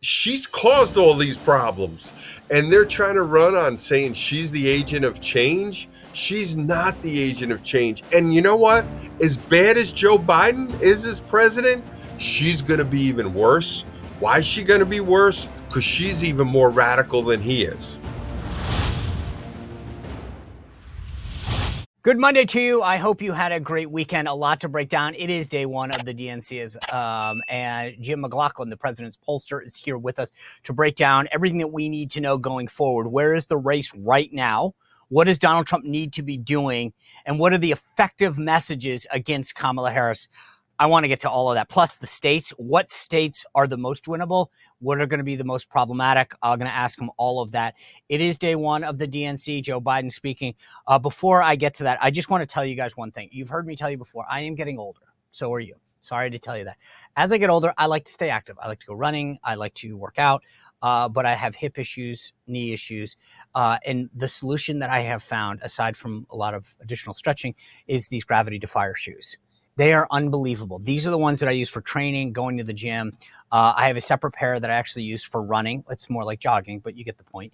she's caused all these problems, and they're trying to run on saying she's the agent of change. She's not the agent of change. And you know what? As bad as Joe Biden is as president, she's going to be even worse. Why is she going to be worse? Because she's even more radical than he is. Good Monday to you. I hope you had a great weekend. A lot to break down. It is day one of the DNCs, and Jim Mclaughlin, the president's pollster, is here with us to break down everything that we need to know going forward. Where is the race right now? What does Donald Trump need to be doing? And what are the effective messages against Kamala Harris? I want to get to all of that. Plus the states. What states are the most winnable? What are going to be the most problematic? I'm going to ask him all of that. It is day one of the DNC. Joe Biden speaking. Before I get to that, I just want to tell you guys one thing. You've heard me tell you before, I am getting older. So are you. Sorry to tell you that. As I get older, I like to stay active. I like to go running. I like to work out. But I have hip issues, knee issues. And the solution that I have found, aside from a lot of additional stretching, is these gravity Defyer shoes. They are unbelievable. These are the ones that I use for training, going to the gym. I have a separate pair that I actually use for running. It's more like jogging, but you get the point.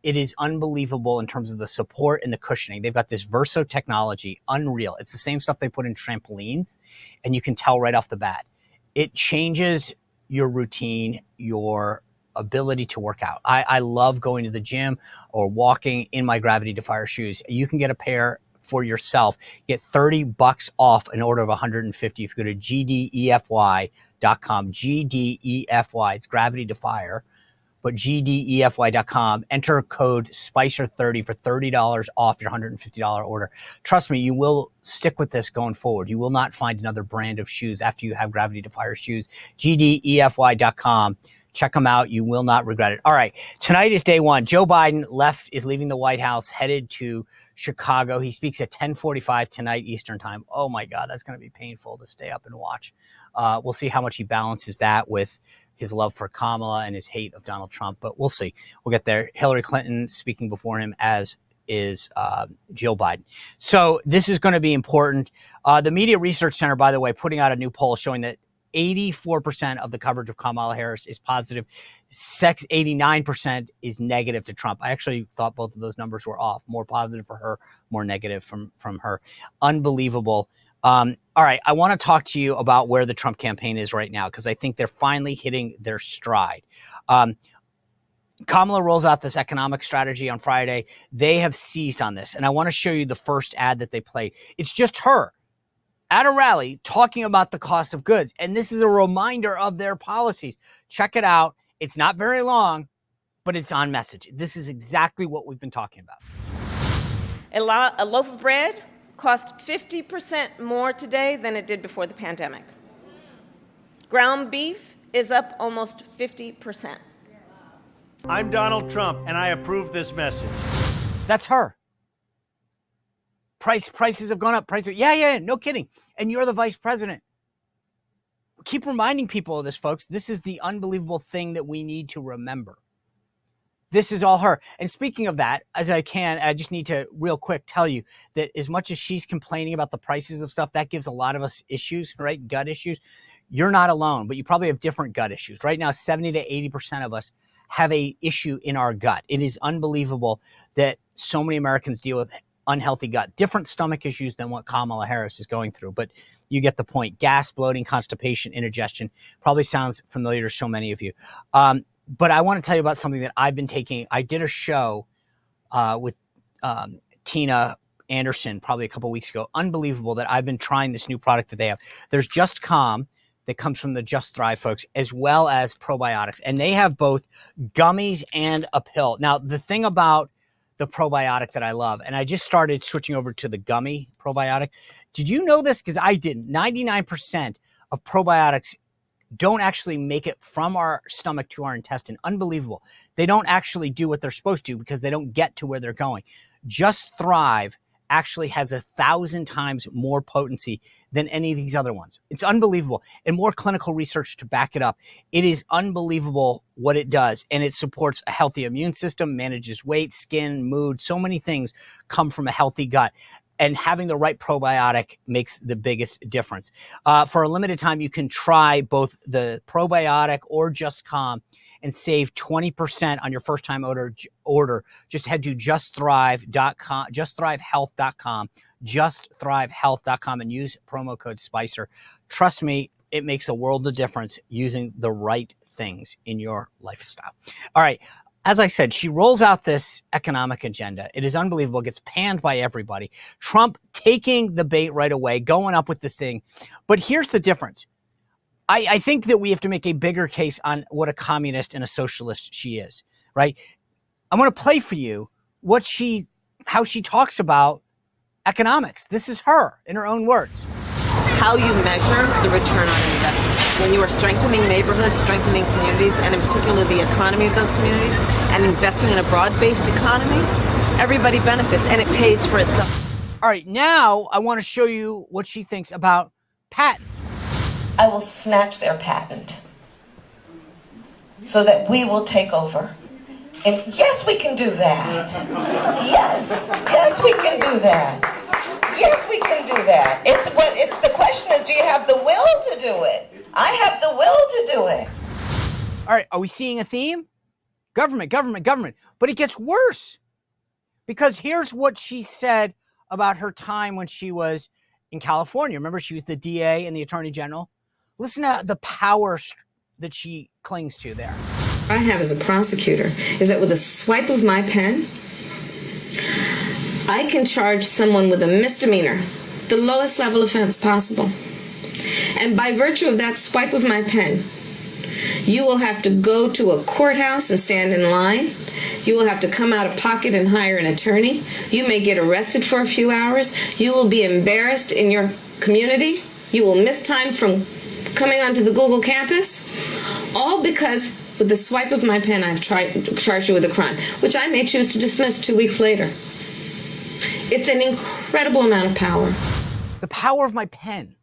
It is unbelievable in terms of the support and the cushioning. They've got this Verso technology, unreal. It's the same stuff they put in trampolines, and you can tell right off the bat. It changes your routine, your ability to work out. I love going to the gym or walking in my gravity Defyer shoes. You can get a pair for yourself. Get $30 off an order of $150 if you go to gdefy.com. GDEFY. It's gravity Defyer, but gdefy.com. Enter code SPICER30 for $30 off your $150 order. Trust me, you will stick with this going forward. You will not find another brand of shoes after you have gravity Defyer shoes. gdefy.com. Check them out. You will not regret it. All right. Tonight is day one. Joe Biden is leaving the White House, headed to Chicago. He speaks at 10:45 tonight Eastern time. Oh my God, that's going to be painful to stay up and watch. We'll see how much he balances that with his love for Kamala and his hate of Donald Trump, but we'll see. We'll get there. Hillary Clinton speaking before him, as is Jill Biden. So this is going to be important. The Media Research Center, by the way, putting out a new poll showing that 84% of the coverage of Kamala Harris is positive. 89% is negative to Trump. I actually thought both of those numbers were off. More positive for her, more negative from her. Unbelievable. All right. I want to talk to you about where the Trump campaign is right now, because I think they're finally hitting their stride. Kamala rolls out this economic strategy on Friday. They have seized on this. And I want to show you the first ad that they played. It's just her at a rally talking about the cost of goods. And this is a reminder of their policies. Check it out. It's not very long, but it's on message. This is exactly what we've been talking about. A loaf of bread costs 50% more today than it did before the pandemic. Ground beef is up almost 50%. I'm Donald Trump, and I approve this message. That's her. Prices have gone up. Yeah, no kidding. And you're the vice president. Keep reminding people of this, folks. This is the unbelievable thing that we need to remember. This is all her. And speaking of that, I just need to real quick tell you that as much as she's complaining about the prices of stuff, that gives a lot of us issues, right? Gut issues. You're not alone, but you probably have different gut issues. Right now, 70 to 80% of us have a issue in our gut. It is unbelievable that so many Americans deal with unhealthy gut, different stomach issues than what Kamala Harris is going through. But you get the point. Gas, bloating, constipation, indigestion probably sounds familiar to so many of you. But I want to tell you about something that I've been taking. I did a show with Tina Anderson probably a couple weeks ago. Unbelievable that I've been trying this new product that they have. There's Just Calm that comes from the Just Thrive folks, as well as probiotics. And they have both gummies and a pill. Now, the thing about the probiotic that I love, and I just started switching over to the gummy probiotic. Did you know this? Because I didn't. 99% of probiotics don't actually make it from our stomach to our intestine. Unbelievable. They don't actually do what they're supposed to because they don't get to where they're going. Just Thrive actually has 1,000 times more potency than any of these other ones. It's unbelievable. And more clinical research to back it up. It is unbelievable what it does. And it supports a healthy immune system, manages weight, skin, mood. So many things come from a healthy gut. And having the right probiotic makes the biggest difference. For a limited time, you can try both the probiotic or Just Calm and save 20% on your first time order. Just head to justthrive.com, justthrivehealth.com, justthrivehealth.com, and use promo code SPICER. Trust me, it makes a world of difference using the right things in your lifestyle. All right. As I said, she rolls out this economic agenda. It is unbelievable. It gets panned by everybody. Trump taking the bait right away, going up with this thing. But here's the difference. I think that we have to make a bigger case on what a communist and a socialist she is, right? I'm going to play for you how she talks about economics. This is her in her own words. How you measure the return on investment. When you are strengthening neighborhoods, strengthening communities, and in particular the economy of those communities, and investing in a broad-based economy, everybody benefits, and it pays for itself. All right, now I want to show you what she thinks about patents. I will snatch their patent so that we will take over. And yes, we can do that. Yes, we can do that. Yes, we can do that. It's the question is, do you have the will to do it? I have the will to do it. All right, are we seeing a theme? Government, government, government. But it gets worse. Because here's what she said about her time when she was in California. Remember, she was the DA and the Attorney General. Listen to the power that she clings to there. What I have as a prosecutor is that with a swipe of my pen, I can charge someone with a misdemeanor, the lowest level offense possible. And by virtue of that swipe of my pen, you will have to go to a courthouse and stand in line. You will have to come out of pocket and hire an attorney. You may get arrested for a few hours. You will be embarrassed in your community. You will miss time from coming onto the Google campus. All because with the swipe of my pen, I've charged you with a crime, which I may choose to dismiss 2 weeks later. It's an incredible amount of power. The power of my pen.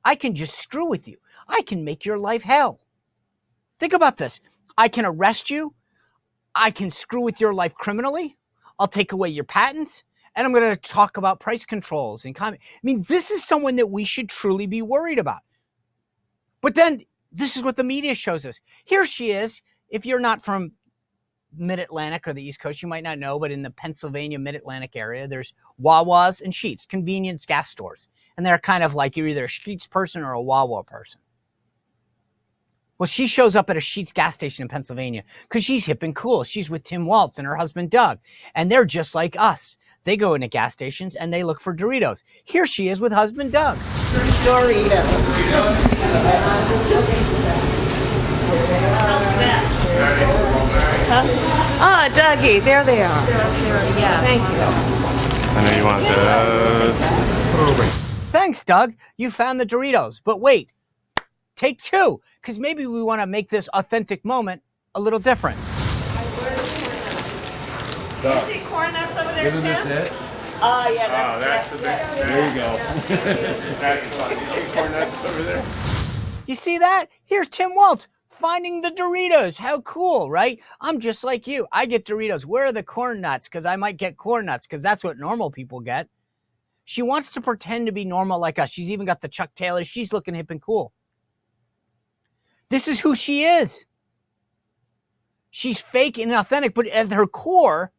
I can just screw with you. I can make your life hell. Think about this. I can arrest you. I can screw with your life criminally. I'll take away your patents. And I'm going to talk about price controls. This is someone that we should truly be worried about. But then this is what the media shows us. Here she is. If you're not from Mid-Atlantic or the East Coast, you might not know, but in the Pennsylvania Mid-Atlantic area, there's Wawas and Sheetz, convenience gas stores. And they're kind of like you're either a Sheetz person or a Wawa person. Well, she shows up at a Sheetz gas station in Pennsylvania because she's hip and cool. She's with Tim Waltz and her husband, Doug. And they're just like us. They go into gas stations and they look for Doritos. Here she is with husband, Doug. Doritos. Ah, Dougie, there they are. Yeah. Thank you. I know you want those. Thanks, Doug. You found the Doritos. But wait, take two, because maybe we want to make this authentic moment a little different. You see corn nuts over there, Isn't this it? Oh, yeah, That's the big. There you go. That's funny. You see corn nuts over there? You see that? Here's Tim Waltz finding the Doritos. How cool, right? I'm just like you. I get Doritos. Where are the corn nuts? Because I might get corn nuts, because that's what normal people get. She wants to pretend to be normal like us. She's even got the Chuck Taylors. She's looking hip and cool. This is who she is. She's fake and inauthentic, but at her core,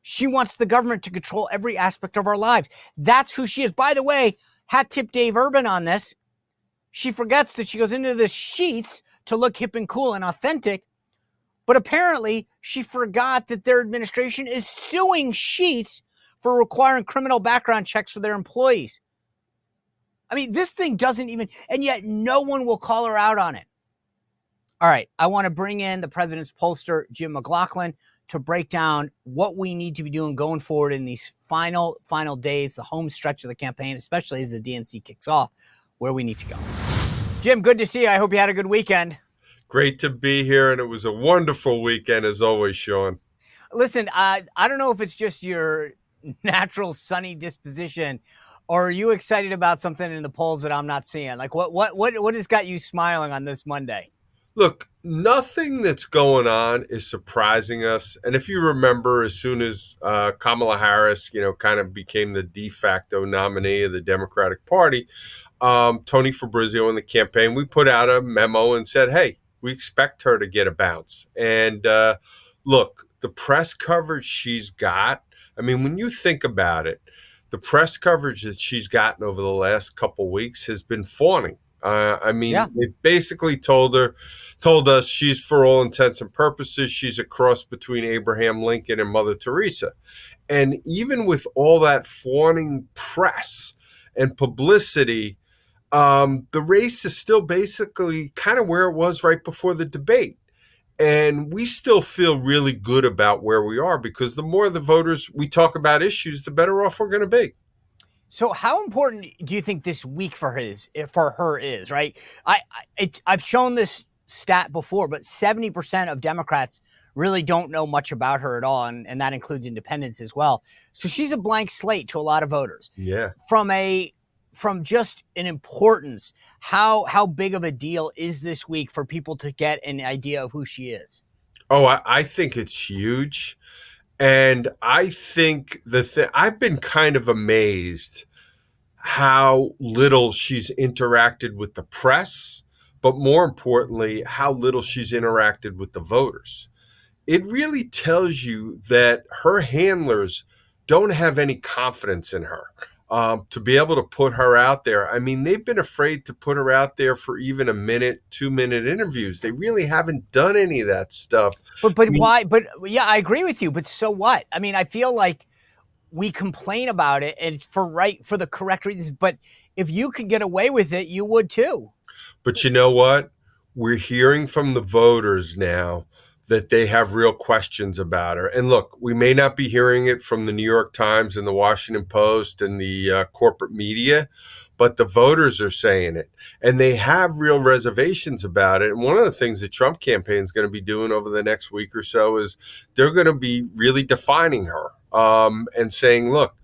she wants the government to control every aspect of our lives. That's who she is. By the way, hat tip Dave Urban on this. She forgets that she goes into the Sheetz to look hip and cool and authentic, but apparently she forgot that their administration is suing Sheetz for requiring criminal background checks for their employees. This thing doesn't even, and yet no one will call her out on it. All right, I want to bring in the president's pollster, Jim Mclaughlin, to break down what we need to be doing going forward in these final days, the home stretch of the campaign, especially as the DNC kicks off, where we need to go. Jim, good to see you. I hope you had a good weekend. Great to be here, and it was a wonderful weekend as always, Sean. Listen, I don't know if it's just your natural sunny disposition, or are you excited about something in the polls that I'm not seeing? Like what has got you smiling on this Monday? Look, Nothing that's going on is surprising us. And if you remember, as soon as Kamala Harris, kind of became the de facto nominee of the Democratic Party, Tony Fabrizio and the campaign, we put out a memo and said, hey, we expect her to get a bounce. And look, the press coverage she's got, I mean, when you think about it, the press coverage that she's gotten over the last couple weeks has been fawning. They basically told us she's, for all intents and purposes, she's a cross between Abraham Lincoln and Mother Teresa. And even with all that fawning press and publicity, the race is still basically kind of where it was right before the debate. And we still feel really good about where we are, because the more the voters we talk about issues, the better off we're going to be. So how important do you think this week for her is, right? I've shown this stat before, but 70% of Democrats really don't know much about her at all, and that includes independents as well. So she's a blank slate to a lot of voters. Yeah. From just an importance, how big of a deal is this week for people to get an idea of who she is? Oh, I think it's huge. And I think I've been kind of amazed how little she's interacted with the press, but more importantly, how little she's interacted with the voters. It really tells you that her handlers don't have any confidence in her. To be able to put her out there. I mean, they've been afraid to put her out there for even a minute, 2-minute interviews. They really haven't done any of that stuff. But why? But yeah, I agree with you. But so what? I mean, I feel like we complain about it, and it's for the correct reasons. But if you could get away with it, you would too. But you know what? We're hearing from the voters now that they have real questions about her. And look, we may not be hearing it from the New York Times and the Washington Post and the corporate media, but the voters are saying it. And they have real reservations about it. And one of the things the Trump campaign is going to be doing over the next week or so is they're going to be really defining her and saying, look,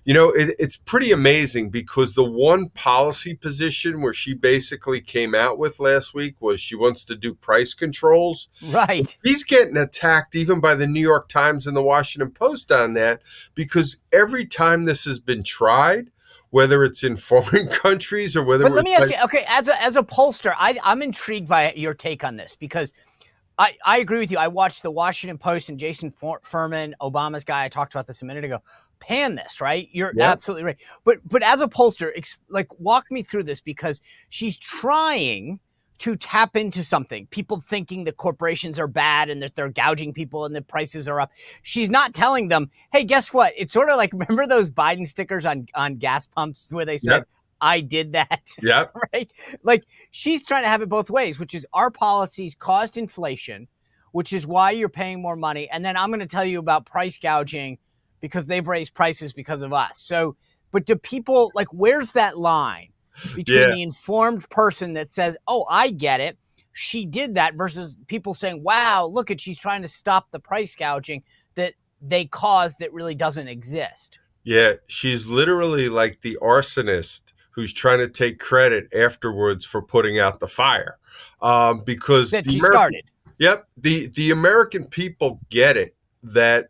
it's pretty amazing, because the one policy position where she basically came out with last week was she wants to do price controls. Right. He's getting attacked even by the New York Times and the Washington Post on that, because every time this has been tried, whether it's in foreign countries or whether. But let me ask you, okay, as a pollster, I'm intrigued by your take on this, because I agree with you. I watched the Washington Post and Jason Furman, Obama's guy, I talked about this a minute ago, pan this, right? You're absolutely right. But as a pollster, walk me through this, because she's trying to tap into something. People thinking that corporations are bad and that they're gouging people and the prices are up. She's not telling them, hey, guess what? It's sort of like, remember those Biden stickers on gas pumps where they said, I did that. Yeah. Right. Like, she's trying to have it both ways, which is our policies caused inflation, which is why you're paying more money. And then I'm going to tell you about price gouging because they've raised prices because of us. So, but do people, where's that line between the informed person that says, oh, I get it, she did that, versus people saying, wow, look she's trying to stop the price gouging that they caused that really doesn't exist. Yeah. She's literally like the arsonist who's trying to take credit afterwards for putting out the fire, because that she started. Yep. The American people get it, that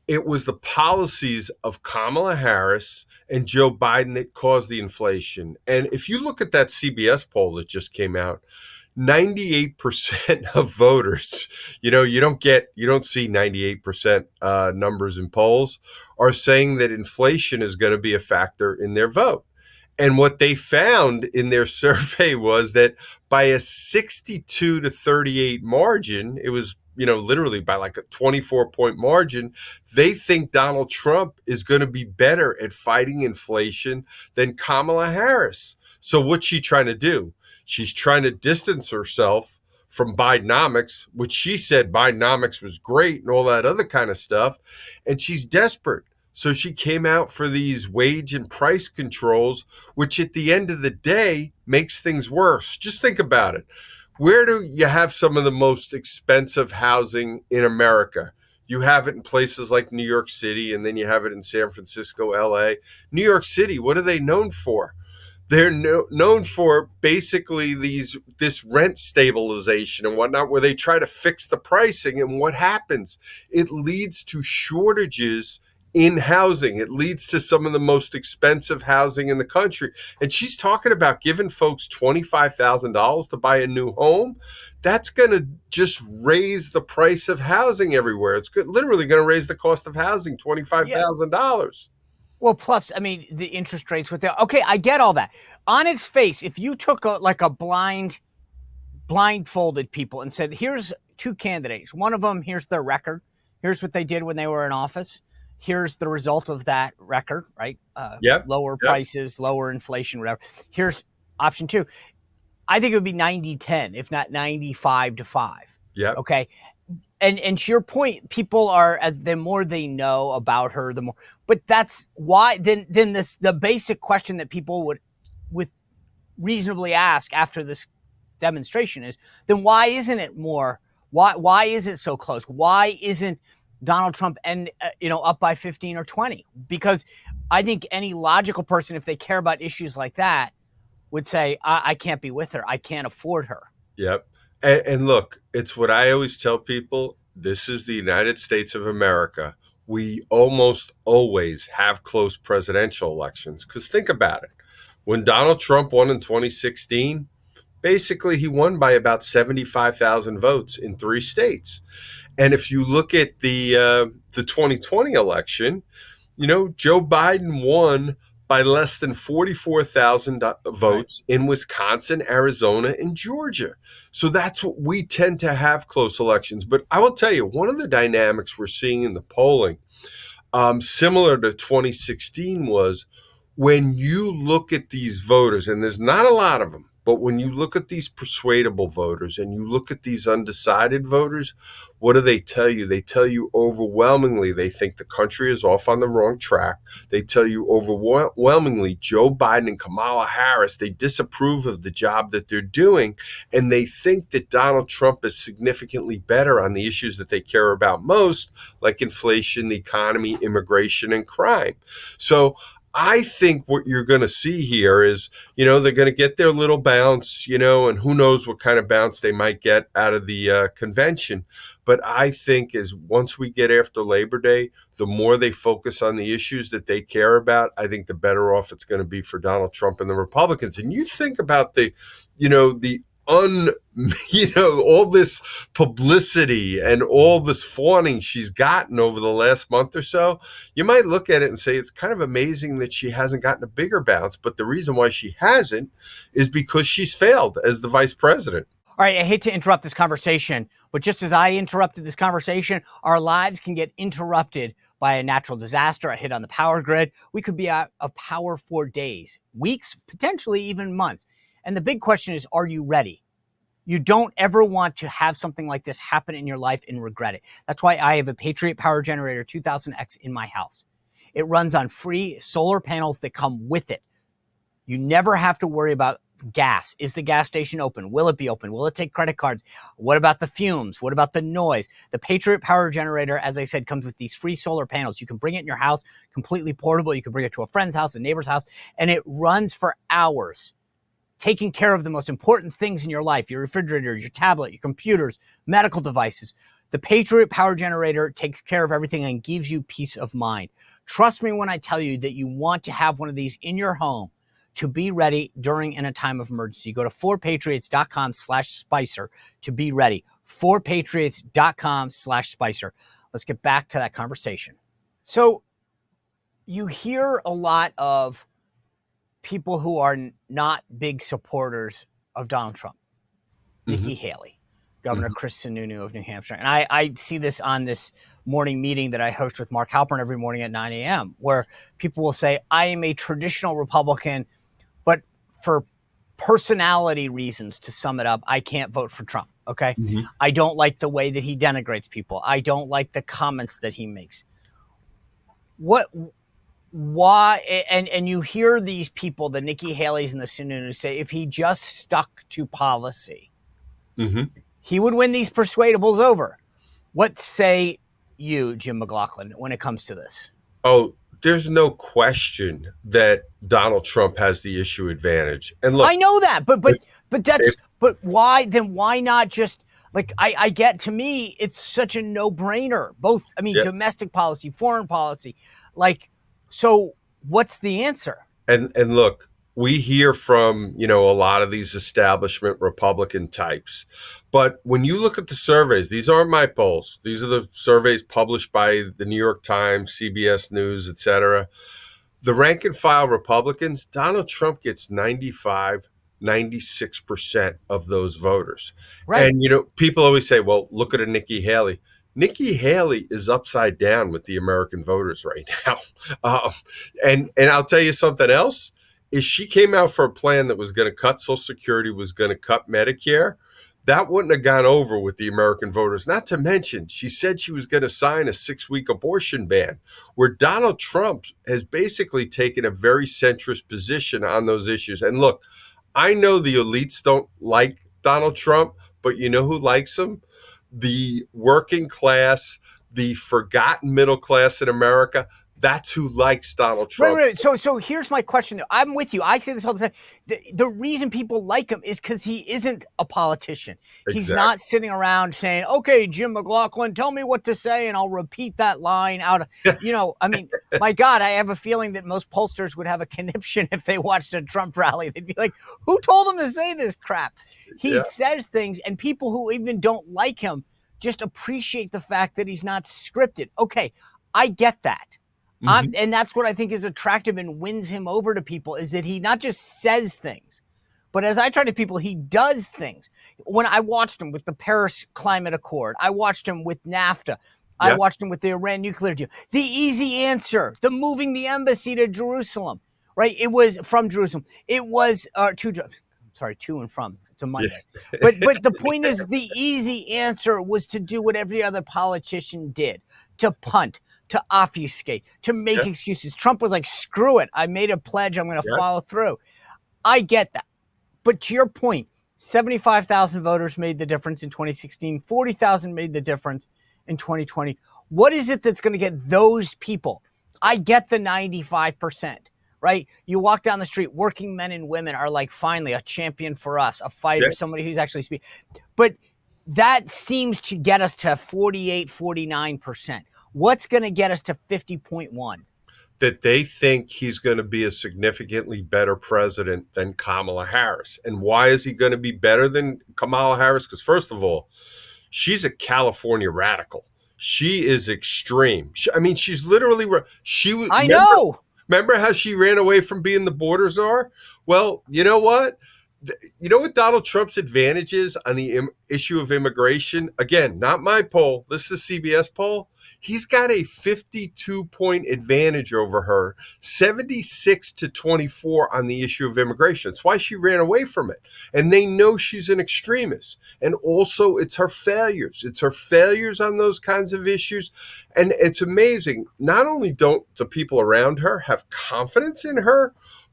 it was the policies of Kamala Harris and Joe Biden that caused the inflation. And if you look at that CBS poll that just came out, 98% of voters, you don't see 98% numbers in polls, are saying that inflation is going to be a factor in their vote. And what they found in their survey was that by a 62 to 38 margin, it was, literally by like a 24-point margin, they think Donald Trump is going to be better at fighting inflation than Kamala Harris. So what's she trying to do? She's trying to distance herself from Bidenomics, which she said Bidenomics was great and all that other kind of stuff. And she's desperate. So she came out for these wage and price controls, which at the end of the day makes things worse. Just think about it. Where do you have some of the most expensive housing in America? You have it in places like New York City, and then you have it in San Francisco, LA. New York City, what are they known for? They're known for basically this rent stabilization and whatnot, where they try to fix the pricing. And what happens? It leads to shortages in housing. It leads to some of the most expensive housing in the country. And she's talking about giving folks $25,000 to buy a new home. That's going to just raise the price of housing everywhere. It's literally going to raise the cost of housing $25,000. Well, plus, I mean, the interest rates with the, okay, I get all that. On its face, if you took a blindfolded people and said, here's two candidates. One of them, here's their record. Here's what they did when they were in office. Here's the result of that record, right? Lower prices, lower inflation, whatever. Here's option two. I think it would be 90-10, if not 95-5. Yeah. Okay. And to your point, people are, as the more they know about her, the more. But that's why. Then the basic question that people would reasonably ask after this demonstration is, then why isn't it more? Why is it so close? Why isn't Donald Trump up by 15 or 20? Because I think any logical person, if they care about issues like that, would say, I can't be with her. I can't afford her. Yep. And look, it's what I always tell people. This is the United States of America. We almost always have close presidential elections. Because think about it. When Donald Trump won in 2016, basically he won by about 75,000 votes in 3 states. And if you look at the 2020 election, Joe Biden won by less than 44,000 votes in Wisconsin, Arizona, and Georgia. So that's what we tend to have, close elections. But I will tell you, one of the dynamics we're seeing in the polling, similar to 2016, was when you look at these voters, and there's not a lot of them, but when you look at these persuadable voters and you look at these undecided voters, what do they tell you? They tell you overwhelmingly they think the country is off on the wrong track. They tell you overwhelmingly Joe Biden and Kamala Harris, they disapprove of the job that they're doing, and they think that Donald Trump is significantly better on the issues that they care about most, like inflation, the economy, immigration, and crime. So I think what you're going to see here is, they're going to get their little bounce, and who knows what kind of bounce they might get out of the convention. But I think as once we get after Labor Day, the more they focus on the issues that they care about, I think the better off it's going to be for Donald Trump and the Republicans. And you think about all this publicity and all this fawning she's gotten over the last month or so, you might look at it and say it's kind of amazing that she hasn't gotten a bigger bounce. But the reason why she hasn't is because she's failed as the vice president. All right, I hate to interrupt this conversation, but just as I interrupted this conversation, our lives can get interrupted by a natural disaster, a hit on the power grid. We could be out of power for days, weeks, potentially even months. And the big question is, are you ready? You don't ever want to have something like this happen in your life and regret it. That's why I have a Patriot Power Generator 2000X in my house. It runs on free solar panels that come with it. You never have to worry about gas. Is the gas station open? Will it be open? Will it take credit cards? What about the fumes? What about the noise? The Patriot Power Generator, as I said, comes with these free solar panels. You can bring it in your house, completely portable. You can bring it to a friend's house, a neighbor's house, and it runs for hours, taking care of the most important things in your life, your refrigerator, your tablet, your computers, medical devices. The Patriot Power Generator takes care of everything and gives you peace of mind. Trust me when I tell you that you want to have one of these in your home to be ready during in a time of emergency. Go to 4patriots.com/Spicer to be ready. 4patriots.com/Spicer. Let's get back to that conversation. So you hear a lot of people who are not big supporters of Donald Trump. Nikki Haley, Governor Chris Sununu of New Hampshire. And I see this on this morning meeting that I host with Mark Halpern every morning at 9 a.m., where people will say, I am a traditional Republican, but for personality reasons, to sum it up, I can't vote for Trump, okay? I don't like the way that he denigrates people. I don't like the comments that he makes. Why? And you hear these people, the Nikki Haley's and the Sununu, say if he just stuck to policy, he would win these persuadables over. What say you, Jim Mclaughlin, when it comes to this? Oh, there's no question that Donald Trump has the issue advantage. And look, I know that, but if why then? Why not just like I get, to me it's such a no brainer. Both, I mean, yeah, domestic policy, foreign policy, like, so what's the answer? and look, we hear from, a lot of these establishment Republican types. But when you look at the surveys, these aren't my polls. These are the surveys published by the New York Times, CBS News, etc. The rank and file Republicans, Donald Trump gets 95, 96% of those voters. Right. And, people always say, well, look at a Nikki Haley. Nikki Haley is upside down with the American voters right now. And I'll tell you something else, is she came out for a plan that was going to cut Social Security, was going to cut Medicare. That wouldn't have gone over with the American voters. Not to mention, she said she was going to sign a 6-week abortion ban, where Donald Trump has basically taken a very centrist position on those issues. And look, I know the elites don't like Donald Trump, but you know who likes him? The working class, the forgotten middle class in America. That's who likes Donald Trump. Right. So here's my question. I'm with you. I say this all the time. The reason people like him is because he isn't a politician. He's not sitting around saying, okay, Jim Mclaughlin, tell me what to say, and I'll repeat that line out of, I mean, my God, I have a feeling that most pollsters would have a conniption if they watched a Trump rally. They'd be like, who told him to say this crap? He says things, and people who even don't like him just appreciate the fact that he's not scripted. Okay, I get that. And that's what I think is attractive and wins him over to people, is that he not just says things, but as I try to people, he does things. When I watched him with the Paris Climate Accord, I watched him with NAFTA, I watched him with the Iran nuclear deal, the easy answer, the moving the embassy to Jerusalem, right? It was from Jerusalem. It was to and from. It's a Monday. Yeah. But the point is, the easy answer was to do what every other politician did, to punt, to obfuscate, to make excuses. Trump was like, screw it. I made a pledge. I'm going to follow through. I get that. But to your point, 75,000 voters made the difference in 2016. 40,000 made the difference in 2020. What is it that's going to get those people? I get the 95%, right? You walk down the street, working men and women are like, finally, a champion for us, a fighter, somebody who's actually speaking. But that seems to get us to 48, 49%. What's going to get us to 50.1? That they think he's going to be a significantly better president than Kamala Harris. And why is he going to be better than Kamala Harris? Because first of all, she's a California radical. She is extreme. She's literally, I know. Remember how she ran away from being the border czar? Well, you know what? You know what Donald Trump's advantage is on the issue of immigration? Again, not my poll. This is a CBS poll. He's got a 52-point advantage over her, 76-24 on the issue of immigration. That's why she ran away from it. And they know she's an extremist. And also, it's her failures. It's her failures on those kinds of issues. And it's amazing. Not only don't the people around her have confidence in her,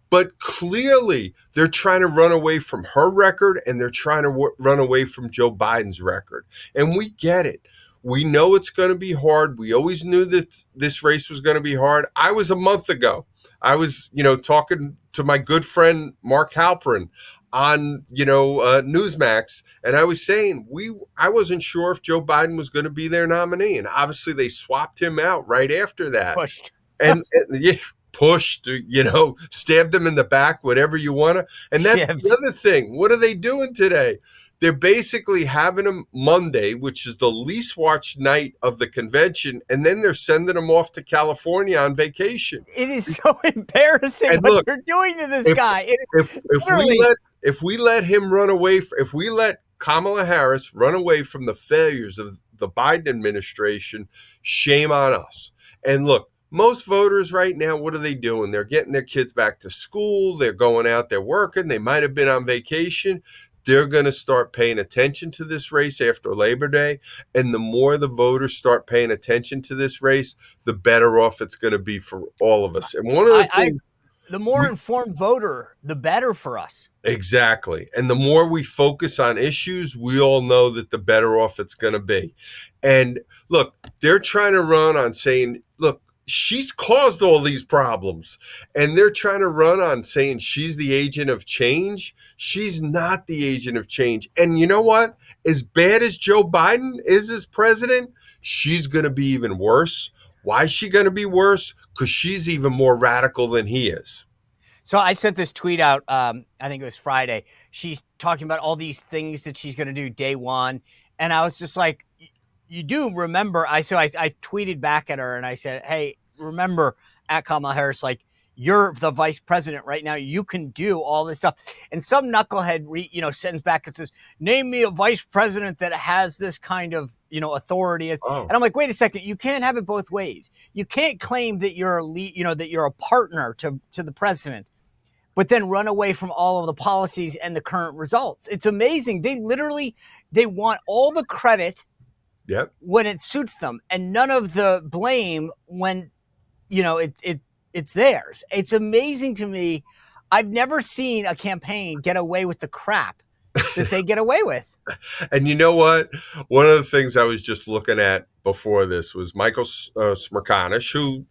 but clearly they're trying to run away from her record, and they're trying to run away from Joe Biden's record. And we get it. We know it's going to be hard. We always knew that this race was going to be hard. I was a month ago. I was, talking to my good friend Mark Halperin on, Newsmax, and I was saying I wasn't sure if Joe Biden was going to be their nominee, and obviously they swapped him out right after that. Pushed. Pushed, stabbed him in the back, whatever you want to. And that's the other thing. What are they doing today? They're basically having him Monday, which is the least watched night of the convention, and then they're sending him off to California on vacation. It is so embarrassing what they're doing to this guy. If we let him run away, if we let Kamala Harris run away from the failures of the Biden administration, shame on us. And look, most voters right now, what are they doing? They're getting their kids back to school. They're going out, they're working. They might have been on vacation. They're going to start paying attention to this race after Labor Day. And the more the voters start paying attention to this race, the better off it's going to be for all of us. And one of the things, the more informed voter, the better for us. Exactly. And the more we focus on issues, we all know that the better off it's going to be. And look, they're trying to run on saying, look, she's caused all these problems, and they're trying to run on saying she's the agent of change. She's not the agent of change. And you know what? As bad as Joe Biden is as president, she's going to be even worse. Why is she going to be worse? Because she's even more radical than he is. So I sent this tweet out, I think it was Friday. She's talking about all these things that she's going to do day one. And I was just like, you do remember, I tweeted back at her and I said, hey, remember at Kamala Harris, like, you're the vice president right now. You can do all this stuff. And some knucklehead, sends back and says, name me a vice president that has this kind of, authority. And I'm like, wait a second. You can't have it both ways. You can't claim that you're that you're a partner to the president, but then run away from all of the policies and the current results. It's amazing. They want all the credit when it suits them and none of the blame when, it's theirs. It's amazing to me. I've never seen a campaign get away with the crap that they get away with. And you know what? One of the things I was just looking at before this was Michael Smerconish, who,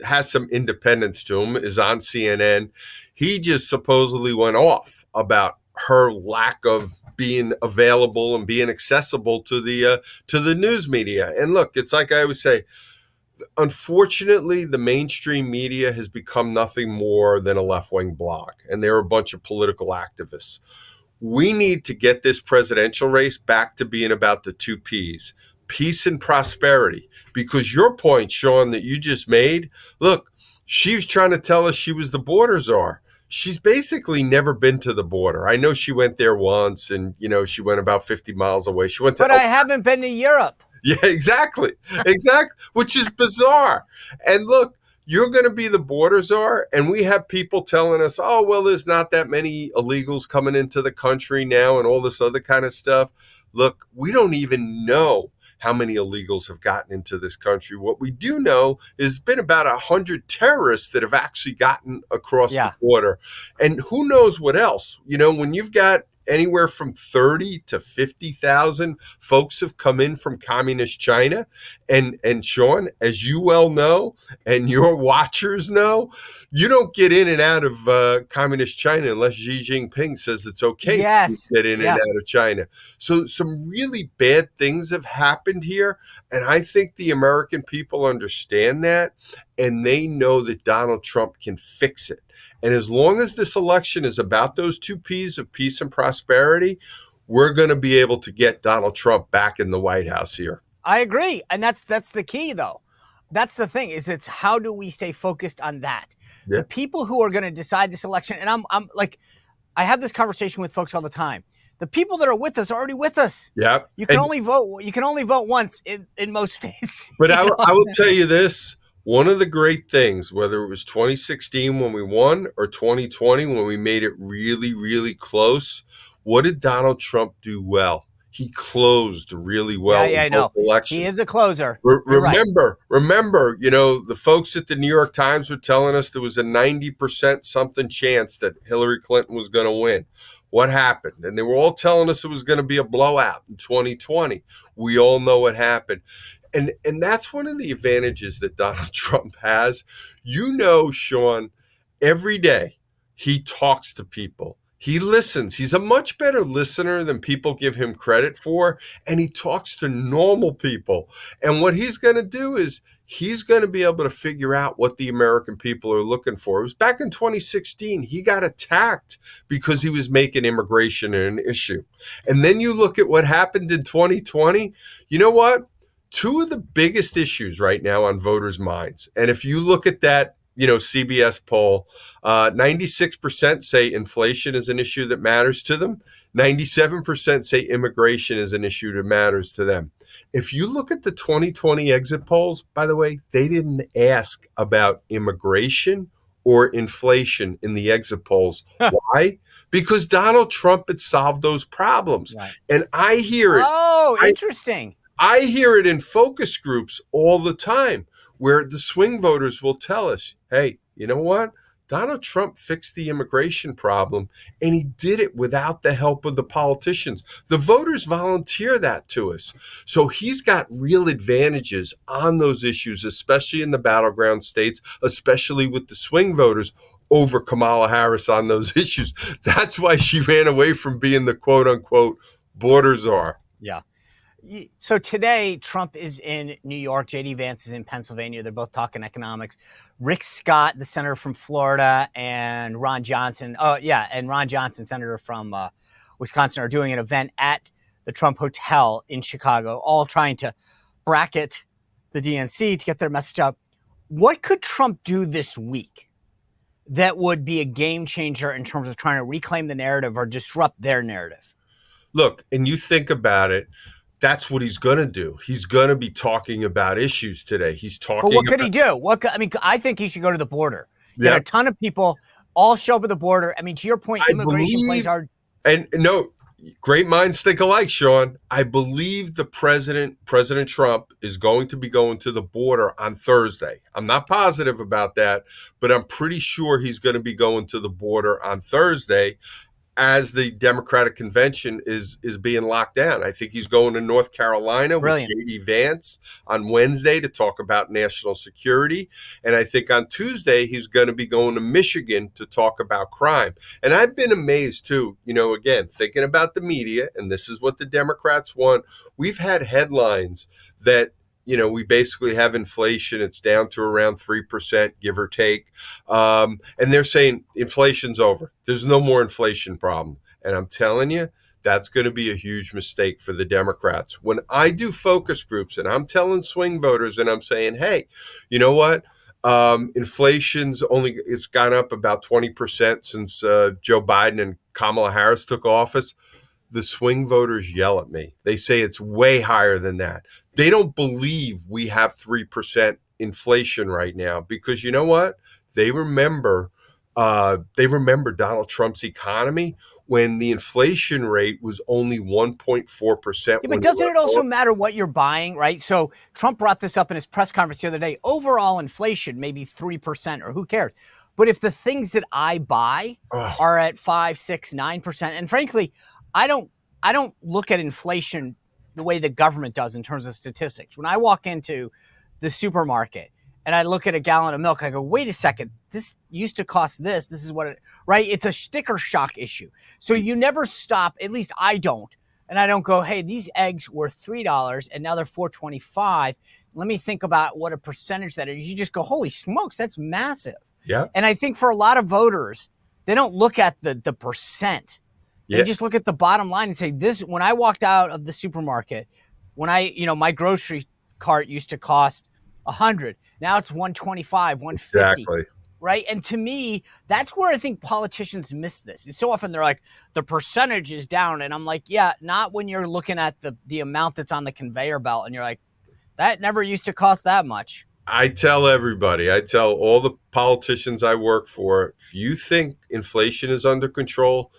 has some independence to him, is on CNN. He just supposedly went off about her lack of being available and being accessible to the news media. And look, it's like I always say, unfortunately, the mainstream media has become nothing more than a left-wing blog, and they're a bunch of political activists. We need to get this presidential race back to being about the two P's, peace and prosperity. Because your point, Sean, that you just made, look, she was trying to tell us she was the border czar. She's basically never been to the border. I know she went there once, and, she went about 50 miles away. She went to. But I haven't been to Europe. Yeah, exactly. Which is bizarre. And look, you're going to be the border czar, and we have people telling us, oh, well, there's not that many illegals coming into the country now and all this other kind of stuff. Look, we don't even know how many illegals have gotten into this country. What we do know is it's been about 100 terrorists that have actually gotten across the border. And who knows what else? When you've got anywhere from 30 to 50,000 folks have come in from communist China. And Sean, as you well know, and your watchers know, you don't get in and out of communist China unless Xi Jinping says it's okay to get in and out of China. So some really bad things have happened here. And I think the American people understand that, and they know that Donald Trump can fix it. And as long as this election is about those two P's of peace and prosperity, we're going to be able to get Donald Trump back in the White House here. I agree. And that's the key, though. That's the thing, is it's how do we stay focused on that? Yeah. The people who are going to decide this election, and I'm like, I have this conversation with folks all the time. The people that are with us are already with us. Yeah. You can only vote once in most states. But I will tell you this. One of the great things, whether it was 2016 when we won or 2020 when we made it really, really close, what did Donald Trump do well? He closed really well. Yeah, I know. Elections. He is a closer. Remember, the folks at the New York Times were telling us there was a 90% something chance that Hillary Clinton was going to win. What happened? And they were all telling us it was going to be a blowout in 2020. We all know what happened. And that's one of the advantages that Donald Trump has. Sean, every day he talks to people. He listens. He's a much better listener than people give him credit for. And he talks to normal people. And what he's going to do is he's going to be able to figure out what the American people are looking for. It was back in 2016. He got attacked because he was making immigration an issue. And then you look at what happened in 2020. You know what? Two of the biggest issues right now on voters' minds. And if you look at that, CBS poll, 96% say inflation is an issue that matters to them. 97% say immigration is an issue that matters to them. If you look at the 2020 exit polls, by the way, they didn't ask about immigration or inflation in the exit polls. Why? Because Donald Trump had solved those problems. Right. And I hear it. Oh, interesting. I hear it in focus groups all the time where the swing voters will tell us, hey, you know what? Donald Trump fixed the immigration problem, and he did it without the help of the politicians. The voters volunteer that to us. So he's got real advantages on those issues, especially in the battleground states, especially with the swing voters over Kamala Harris on those issues. That's why she ran away from being the quote unquote border czar. Yeah. So today, Trump is in New York. J.D. Vance is in Pennsylvania. They're both talking economics. Rick Scott, the senator from Florida, and Ron Johnson. Ron Johnson, senator from Wisconsin, are doing an event at the Trump Hotel in Chicago, all trying to bracket the DNC to get their message out. What could Trump do this week that would be a game changer in terms of trying to reclaim the narrative or disrupt their narrative? Look, and you think about it, that's what he's going to do. He's going to be talking about issues today. He's talking. But what could he do? I think he should go to the border. Get a ton of people all show up at the border. I mean, to your point, immigration plays hard. And no, great minds think alike, Sean. I believe the President Trump, is going to be going to the border on Thursday. I'm not positive about that, but I'm pretty sure he's going to be going to the border on Thursday, as the Democratic convention is being locked down. I think he's going to North Carolina with J.D. Vance on Wednesday to talk about national security. And I think on Tuesday, he's going to be going to Michigan to talk about crime. And I've been amazed too, again, thinking about the media, and this is what the Democrats want. We've had headlines that, we basically have inflation. It's down to around 3%, give or take. And they're saying inflation's over. There's no more inflation problem. And I'm telling you, that's going to be a huge mistake for the Democrats. When I do focus groups and I'm telling swing voters and I'm saying, hey, you know what? It's gone up about 20% since Joe Biden and Kamala Harris took office. The swing voters yell at me. They say it's way higher than that. They don't believe we have 3% inflation right now because you know what? They remember Donald Trump's economy when the inflation rate was only 1.4%. Yeah, but doesn't it also matter what you're buying, right? So Trump brought this up in his press conference the other day. Overall inflation, maybe 3%, or who cares? But if the things that I buy are at 5, 6, 9%, and frankly, I don't look at inflation the way the government does in terms of statistics. When I walk into the supermarket and I look at a gallon of milk, I go, wait a second, this used to cost this. This is what it, right? It's a sticker shock issue. So you never stop, at least I don't. And I don't go, hey, these eggs were $3 and now they're $4.25. Let me think about what a percentage that is. You just go, holy smokes, that's massive. Yeah. And I think for a lot of voters, they don't look at the percent. They just look at the bottom line and say, this, when I walked out of the supermarket, my grocery cart used to cost $100. Now it's $125, $150. Exactly. Right. And to me, that's where I think politicians miss this. So often they're like, the percentage is down. And I'm like, yeah, not when you're looking at the amount that's on the conveyor belt. And you're like, that never used to cost that much. I tell all the politicians I work for, if you think inflation is under control,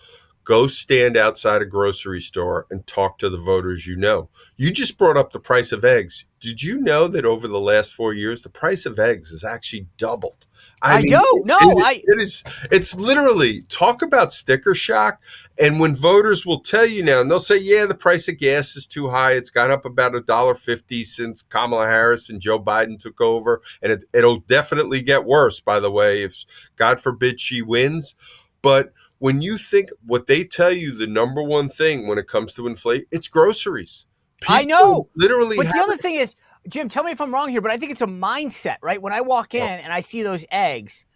go stand outside a grocery store and talk to the voters you know. You just brought up the price of eggs. Did you know that over the last 4 years, the price of eggs has actually doubled? It's literally, talk about sticker shock. And when voters will tell you now, and they'll say, yeah, the price of gas is too high. It's gone up about $1.50 since Kamala Harris and Joe Biden took over. And it'll definitely get worse, by the way, if God forbid she wins. But when you think what they tell you, the number one thing when it comes to inflation, it's groceries. I know. Literally. But the other thing is, Jim, tell me if I'm wrong here, but I think it's a mindset, right? When I walk in and I see those eggs,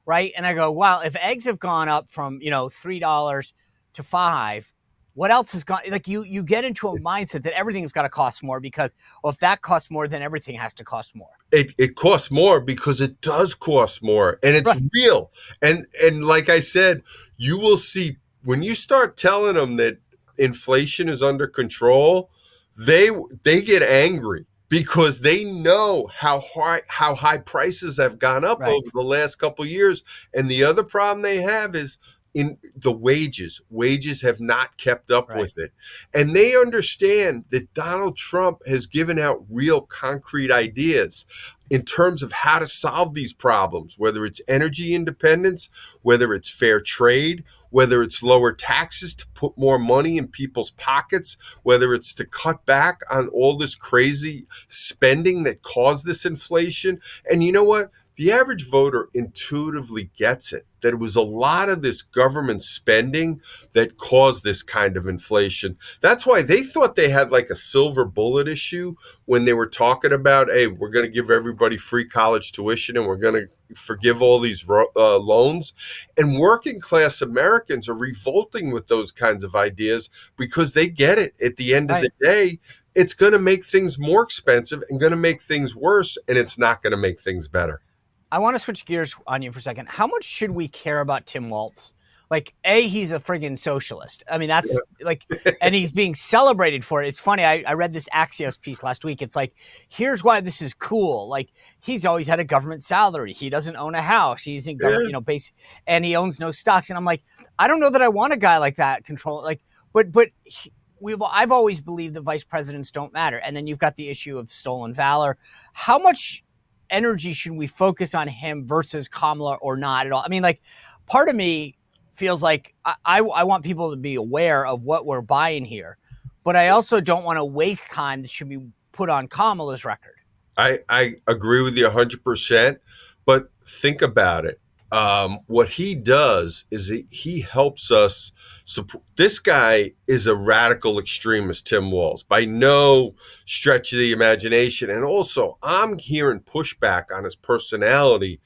right? And I go, wow, if eggs have gone up from, $3 to $5, what else has gone? Like you get into a mindset that everything's got to cost more because, well, if that costs more, then everything has to cost more. It costs more because it does cost more, and it's real. And like I said, you will see when you start telling them that inflation is under control, they get angry because they know how high prices have gone up over the last couple of years. And the other problem they have is in the wages. Wages have not kept up Right. with it. And they understand that Donald Trump has given out real concrete ideas in terms of how to solve these problems, whether it's energy independence, whether it's fair trade, whether it's lower taxes to put more money in people's pockets, whether it's to cut back on all this crazy spending that caused this inflation. And you know what? The average voter intuitively gets it, that it was a lot of this government spending that caused this kind of inflation. That's why they thought they had like a silver bullet issue when they were talking about, hey, we're going to give everybody free college tuition and we're going to forgive all these loans. And working class Americans are revolting with those kinds of ideas because they get it. At the end of the day, it's going to make things more expensive and going to make things worse, and it's not going to make things better. I want to switch gears on you for a second. How much should we care about Tim Waltz? Like, A, he's a friggin' socialist. I mean, that's like, and he's being celebrated for it. It's funny. I read this Axios piece last week. It's like, here's why this is cool. Like, he's always had a government salary. He doesn't own a house. He's in government, base, and he owns no stocks. And I'm like, I don't know that I want a guy like that control. Like, but I've always believed that vice presidents don't matter. And then you've got the issue of stolen valor. How much energy should we focus on him versus Kamala or not at all? I mean, like, part of me feels like I want people to be aware of what we're buying here, but I also don't want to waste time that should be put on Kamala's record. I agree with you 100%, but think about it. What he does is he helps us support. This guy is a radical extremist, Tim Walz, by no stretch of the imagination. And also, I'm hearing pushback on his personality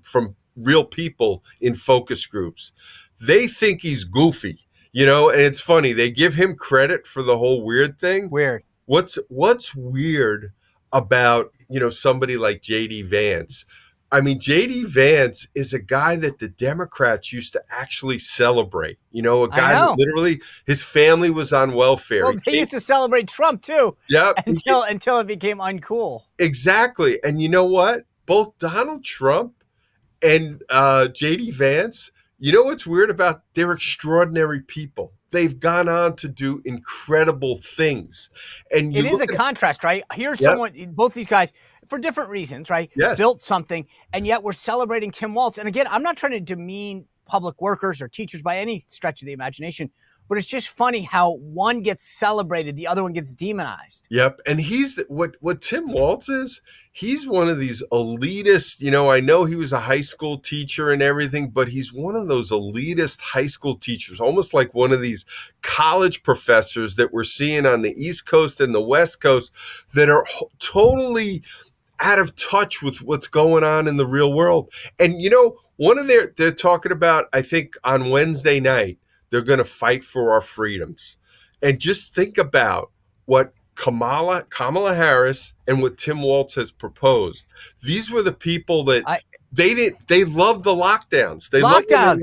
from real people in focus groups. They think he's goofy, and it's funny. They give him credit for the whole weird thing. Weird. What's weird about, somebody like J.D. Vance? I mean, J.D. Vance is a guy that the Democrats used to actually celebrate. A guy who literally, his family was on welfare. Well, they used to celebrate Trump too. Yeah. Until it became uncool. Exactly. And you know what? Both Donald Trump and J.D. Vance, what's weird about, they're extraordinary people. They've gone on to do incredible things. And it is a contrast, right? Here's someone, both these guys, for different reasons, right? Yes. Built something, and yet we're celebrating Tim Waltz. And again, I'm not trying to demean public workers or teachers by any stretch of the imagination, but it's just funny how one gets celebrated, the other one gets demonized. Yep. And he's what Tim Waltz is. He's one of these elitist, I know he was a high school teacher and everything, but he's one of those elitist high school teachers, almost like one of these college professors that we're seeing on the East Coast and the West Coast that are totally out of touch with what's going on in the real world. And, they're talking about, I think on Wednesday night, they're going to fight for our freedoms. And just think about what Kamala Harris and what Tim Waltz has proposed. These were the people that they loved the lockdowns. They lockdowns.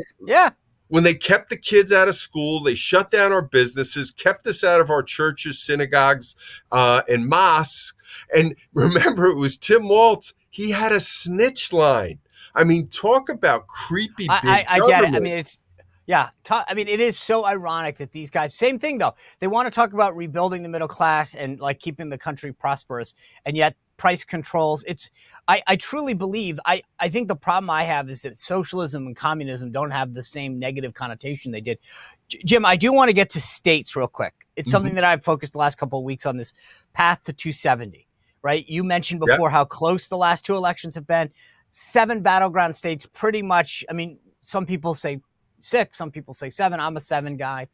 When they kept the kids out of school, they shut down our businesses, kept us out of our churches, synagogues, and mosques. And remember, it was Tim Waltz. He had a snitch line. I mean, talk about creepy big I get it. I mean, it's it is so ironic that these guys, same thing though, they want to talk about rebuilding the middle class and like keeping the country prosperous, and yet price controls. I truly believe, I think the problem I have is that socialism and communism don't have the same negative connotation they did. Jim, I do want to get to states real quick. It's something that I've focused the last couple of weeks on, this path to 270, right? You mentioned before how close the last two elections have been. 7 battleground states, pretty much. I mean, some people say 6, some people say 7. I'm a 7 guy.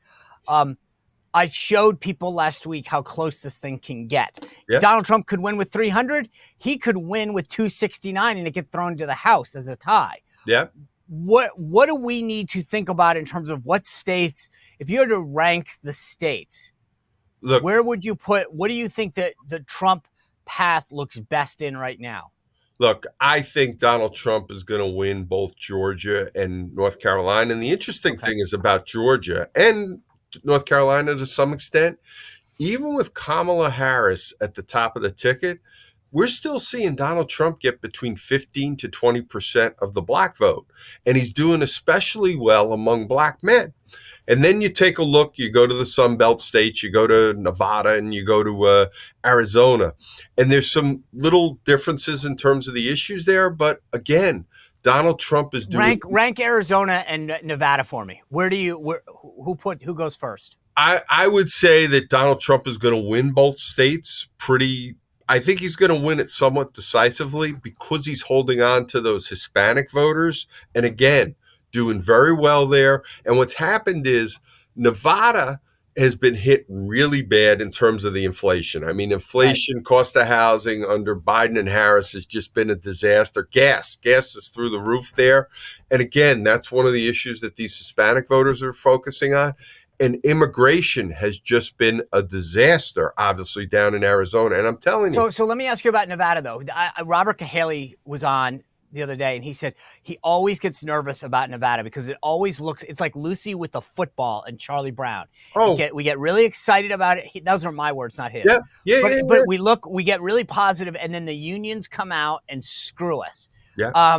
I showed people last week how close this thing can get. Yeah. Donald Trump could win with 300. He could win with 269 and it get thrown to the House as a tie. Yeah. What do we need to think about in terms of what states, if you had to rank the states, look, where would you put, what do you think that the Trump path looks best in right now? Look, I think Donald Trump is going to win both Georgia and North Carolina. And the interesting thing is about Georgia and North Carolina to some extent, even with Kamala Harris at the top of the ticket, we're still seeing Donald Trump get between 15 to 20% of the black vote. And he's doing especially well among black men. And then you take a look, you go to the Sun Belt states, you go to Nevada and you go to Arizona. And there's some little differences in terms of the issues there. But again, Donald Trump is doing... Rank Arizona and Nevada for me. Who goes first? I would say that Donald Trump is going to win both states I think he's going to win it somewhat decisively because he's holding on to those Hispanic voters. And again, doing very well there. And what's happened is Nevada has been hit really bad in terms of the inflation. I mean, inflation, right. Cost of housing under Biden and Harris has just been a disaster. Gas is through the roof there. And again, that's one of the issues that these Hispanic voters are focusing on. And immigration has just been a disaster, obviously, down in Arizona. And I'm telling you. So let me ask you about Nevada, though. Robert Cahaly was on the other day, and he said he always gets nervous about Nevada because it always looks, it's like Lucy with the football and Charlie Brown. Oh, we get really excited about it. Those are my words, not his. Yeah. But we get really positive, and then the unions come out and screw us. Yeah.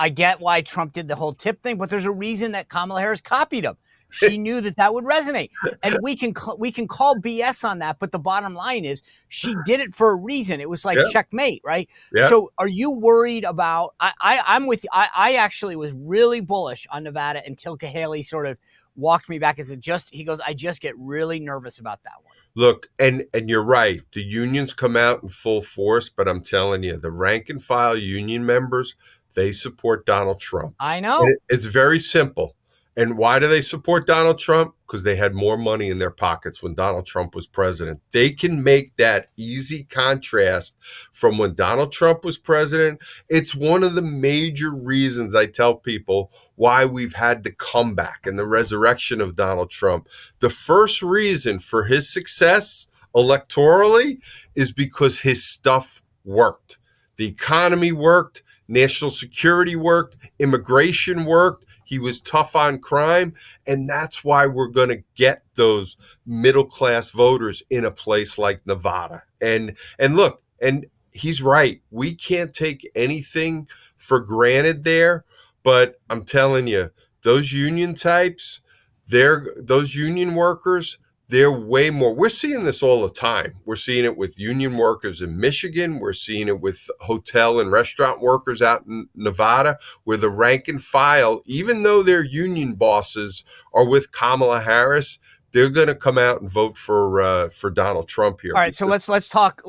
I get why Trump did the whole tip thing, but there's a reason that Kamala Harris copied him. She knew that would resonate, and we can call BS on that. But the bottom line is, she did it for a reason. It was like checkmate, right? Yeah. So, are you worried about? I'm with you. I actually was really bullish on Nevada until Cahaly sort of walked me back and said, he goes, I just get really nervous about that one. Look, and you're right. The unions come out in full force, but I'm telling you, the rank and file union members, they support Donald Trump. I know. And it's very simple. And why do they support Donald Trump? Because they had more money in their pockets when Donald Trump was president. They can make that easy contrast from when Donald Trump was president. It's one of the major reasons I tell people why we've had the comeback and the resurrection of Donald Trump. The first reason for his success electorally is because his stuff worked. The economy worked, national security worked, immigration worked. He was tough on crime, and that's why we're going to get those middle-class voters in a place like Nevada. And look, and he's right. We can't take anything for granted there, but I'm telling you, those union types, those union workers, they're way more. We're seeing this all the time. We're seeing it with union workers in Michigan. We're seeing it with hotel and restaurant workers out in Nevada, where the rank and file, even though their union bosses are with Kamala Harris, they're going to come out and vote for Donald Trump here. All right, so let's talk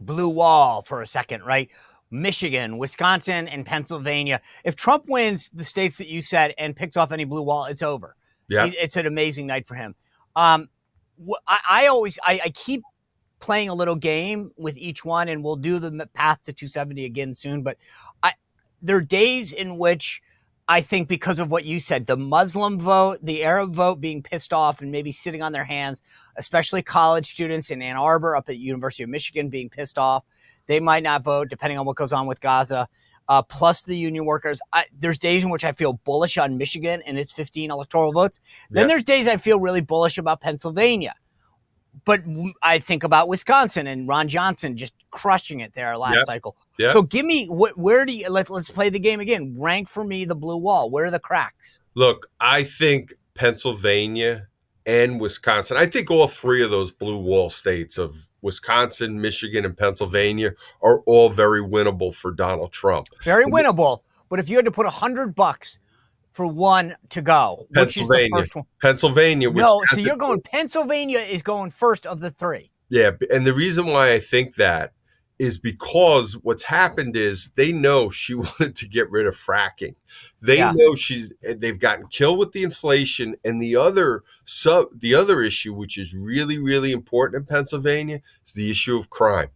blue wall for a second, right? Michigan, Wisconsin, and Pennsylvania. If Trump wins the states that you said and picks off any blue wall, it's over. Yeah, it's an amazing night for him. I keep playing a little game with each one, and we'll do the path to 270 again soon. But there are days in which I think, because of what you said, the Muslim vote, the Arab vote being pissed off and maybe sitting on their hands, especially college students in Ann Arbor up at University of Michigan being pissed off. They might not vote depending on what goes on with Gaza. Plus the union workers. There's days in which I feel bullish on Michigan and its 15 electoral votes. Then there's days I feel really bullish about Pennsylvania. But I think about Wisconsin and Ron Johnson just crushing it there last cycle. Yep. So give me, where do you, let's play the game again. Rank for me the blue wall. Where are the cracks? Look, I think Pennsylvania and Wisconsin, I think all three of those blue wall states of Wisconsin, Michigan, and Pennsylvania are all very winnable for Donald Trump. Very winnable. But if you had to put $100 for one to go, which is the first one? Pennsylvania. No, so you're going, Pennsylvania is going first of the three. Yeah, and the reason why I think that is because what's happened is they know she wanted to get rid of fracking. They know they've gotten killed with the inflation, and the other issue, which is really, really important in Pennsylvania, is the issue of crime.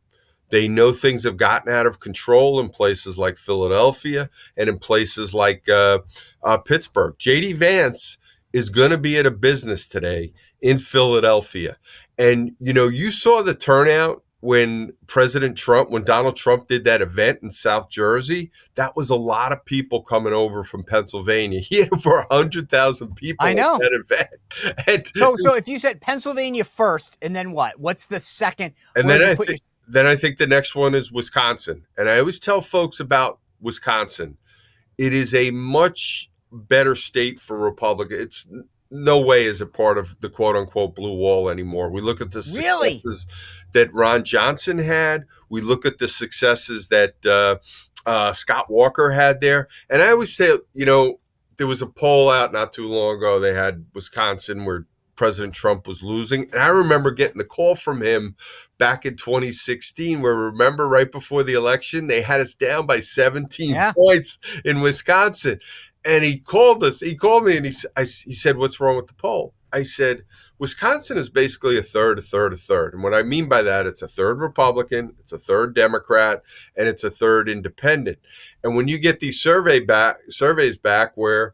They know things have gotten out of control in places like Philadelphia and in places like Pittsburgh. J.D. Vance is going to be at a business today in Philadelphia. And, you saw the turnout when Donald Trump did that event in South Jersey. That was a lot of people coming over from Pennsylvania. He had over 100,000 people at that event. And so if you said Pennsylvania first, and then what? What's the second? And then I think then I think the next one is Wisconsin. And I always tell folks about Wisconsin. It is a much better state for Republicans. It's no way is it part of the quote unquote blue wall anymore. We look at the successes that Ron Johnson had. We look at the successes that Scott Walker had there. And I always say, you know, there was a poll out not too long ago. They had Wisconsin where President Trump was losing. And I remember getting the call from him back in 2016, where remember right before the election, they had us down by 17 points in Wisconsin. And he called us. He called me and he said, "What's wrong with the poll?" I said, "Wisconsin is basically a third. And what I mean by that, it's a third Republican, it's a third Democrat, and it's a third independent. And when you get these surveys back where,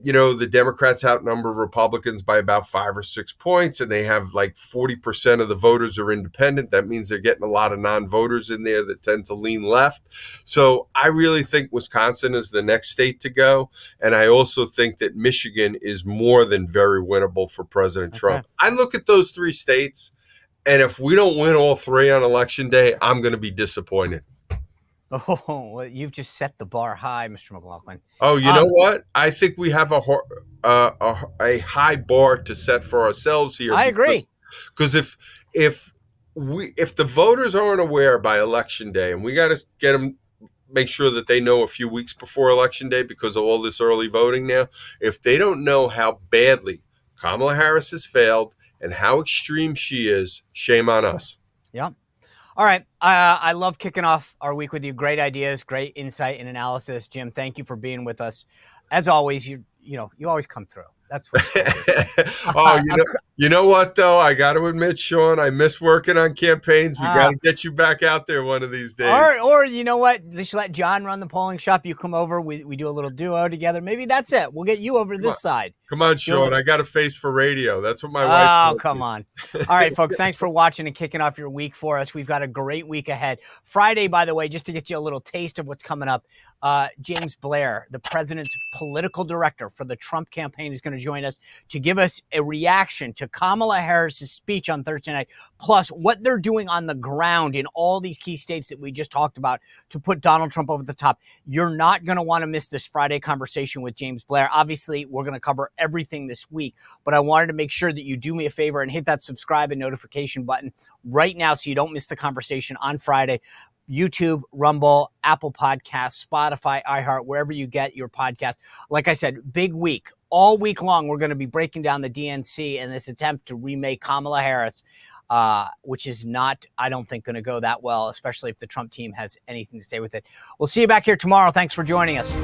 you know, the Democrats outnumber Republicans by about 5 or 6 points, and they have like 40% of the voters are independent. That means they're getting a lot of non-voters in there that tend to lean left. So I really think Wisconsin is the next state to go. And I also think that Michigan is more than very winnable for President Trump. I look at those 3 states, and if we don't win all 3 on Election Day, I'm going to be disappointed. Oh, well, you've just set the bar high, Mr. Mclaughlin. Oh, you know what? I think we have a high bar to set for ourselves here. I agree. Because if the voters aren't aware by Election Day, and we got to get them, make sure that they know a few weeks before Election Day because of all this early voting now, if they don't know how badly Kamala Harris has failed and how extreme she is, shame on us. Yeah. All right. I love kicking off our week with you. Great ideas, great insight and analysis. Jim, thank you for being with us. As always, you always come through. That's what. You know what though? I got to admit, Sean, I miss working on campaigns. We got to get you back out there one of these days. Or you know what? They should let John run the polling shop. You come over. We do a little duo together. Maybe that's it. We'll get you over to this side. Come on, Sean. I got a face for radio. That's what my wife. Oh, come on. All right, folks. Thanks for watching and kicking off your week for us. We've got a great week ahead. Friday, by the way, just to get you a little taste of what's coming up, James Blair, the president's political director for the Trump campaign, is going to join us to give us a reaction to Kamala Harris's speech on Thursday night, plus what they're doing on the ground in all these key states that we just talked about to put Donald Trump over the top. You're not going to want to miss this Friday conversation with James Blair. Obviously, we're going to cover everything this week, but I wanted to make sure that you do me a favor and hit that subscribe and notification button right now so you don't miss the conversation on Friday. YouTube, Rumble, Apple Podcasts, Spotify, iHeart, wherever you get your podcast. Like I said, big week. All week long, we're going to be breaking down the DNC and this attempt to remake Kamala Harris, which is not, I don't think, going to go that well, especially if the Trump team has anything to say with it. We'll see you back here tomorrow. Thanks for joining us.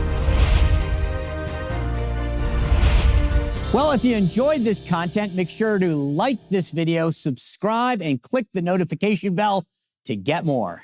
Well, if you enjoyed this content, make sure to like this video, subscribe, and click the notification bell to get more.